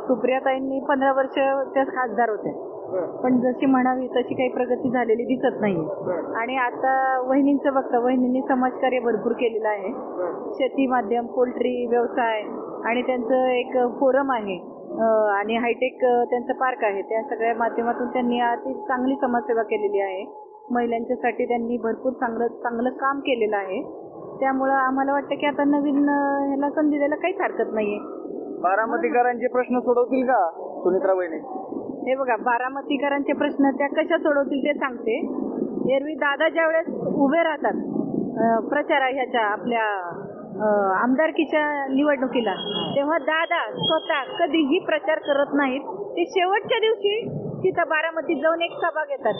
सुप्रियाताईंनी 15 वर्ष त्या खासदार होत्या, पण जशी म्हणावी तशी काही प्रगती झालेली दिसत नाहीये. आणि आता वहिनींचं बघता, वहिनींनी समाजकार्य भरपूर केलेलं आहे. शेती माध्यम, पोल्ट्री व्यवसाय आणि त्यांचं एक फोरम आहे आणि हायटेक त्यांचं पार्क आहे. त्या सगळ्या माध्यमातून त्यांनी अति चांगली समाजसेवा केलेली आहे. महिलांच्यासाठी त्यांनी भरपूर चांगलं काम केलेलं आहे. त्यामुळं आम्हाला वाटतं की आता नवीन ह्याला संधी द्यायला काहीच हरकत नाहीये. बारामतीकरांचे प्रश्न सोडवतील का सुनित्रा वहिनी? हे बघा, बारामतीकरांचे प्रश्न त्या कशा सोडवतील ते सांगते. एरवी दादा ज्यावेळेस उभे राहतात प्रचार ह्याच्या आपल्या आमदारकीच्या निवडणुकीला, तेव्हा दादा स्वतः कधीही प्रचार करत नाहीत. ते शेवटच्या दिवशी तिथं बारामतीत जाऊन एक सभा घेतात